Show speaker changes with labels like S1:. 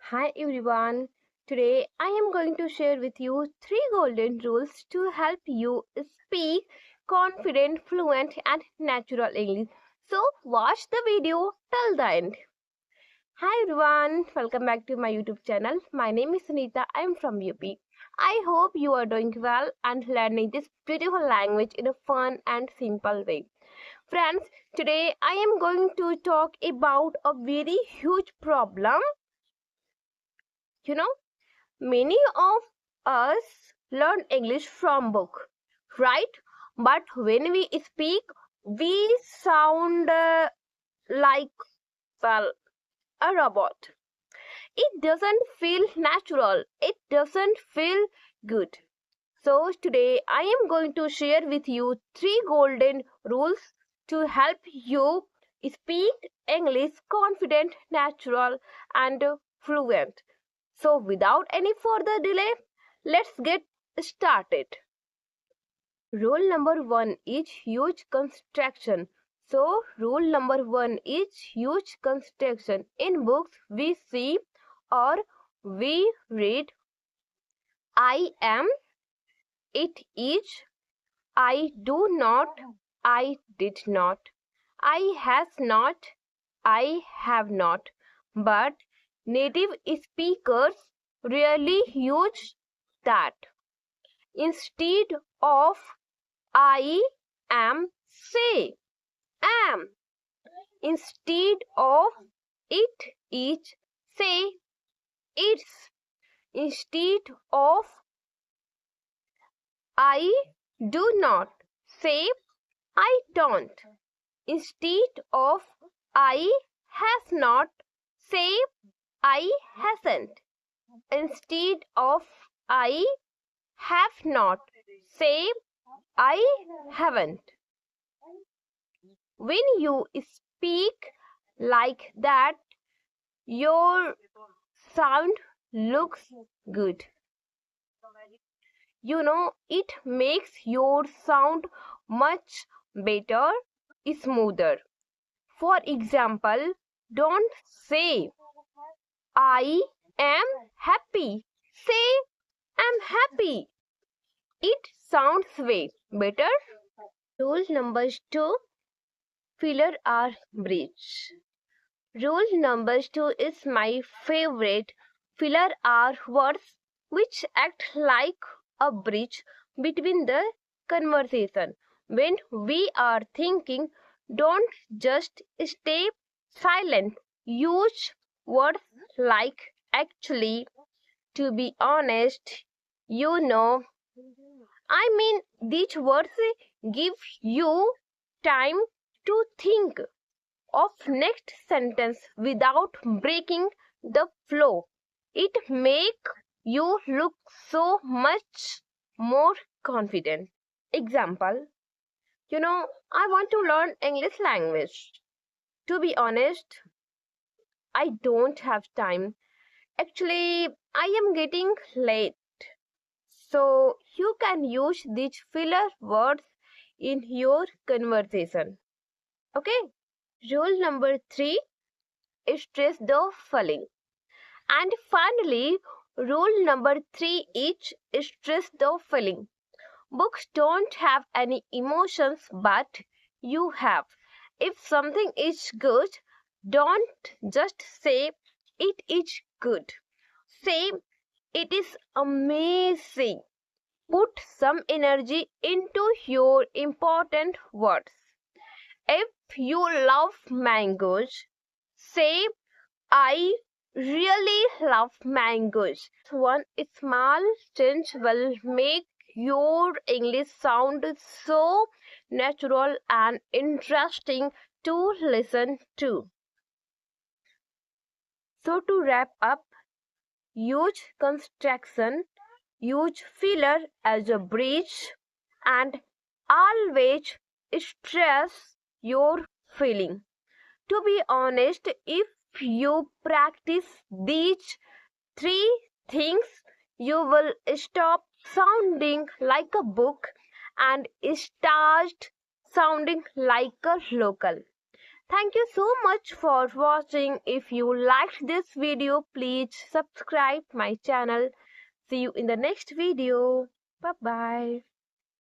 S1: Hi everyone. Today I am going to share with you three golden rules to help you speak confident, fluent and natural English. So watch the video till the end. Hi everyone. Welcome back to my YouTube channel. My name is Sunita. I am from UP. I hope you are doing well and learning this beautiful language in a fun and simple way. Friends, today I am going to talk about a very huge problem. You know, many of us learn English from book, right? But when we speak, we sound like, well, a robot. It doesn't feel natural. It doesn't feel good. So today I am going to share with you three golden rules to help you speak English confident, natural and fluent. So without any further delay, let's get started. Rule number one is huge construction. So rule number one is huge construction. In books we see or we read I am, it is, I do not, I did not, I has not, I have not. But native speakers rarely use that. Instead of I am, say am. Instead of it is, say it's. Instead of I do not, say I don't. Instead of I has not, say I hasn't. Instead of I have not, say I haven't. When you speak like that, your sound looks good. It makes your sound much better, smoother. For example, don't say I am happy. Say I'm happy. It sounds way better. Rule number two, filler or bridge. Rule number two is my favorite. Filler are words which act like a bridge between the conversation. When we are thinking, don't just stay silent. Use words like actually, to be honest, these words give you time to think of next sentence without breaking the flow. It make you look so much more confident. Example, I want to learn English language. To be honest, I don't have time. Actually, I am getting late. So you can use these filler words in your conversation. Okay? Rule number three, stress the feeling. And finally, rule number three is stress the feeling. Books don't have any emotions, but you have. If something is good, don't just say it is good. Say it is amazing. Put some energy into your important words. If you love mangoes, say I really love mangoes. One small change will make your English sound so natural and interesting to listen to. So to wrap up, use construction, use filler as a bridge, and always stress your feeling. To be honest, if you practice these three things, you will stop sounding like a book and start sounding like a local. Thank you so much for watching. If you liked this video, please subscribe my channel. See you in the next video. Bye bye.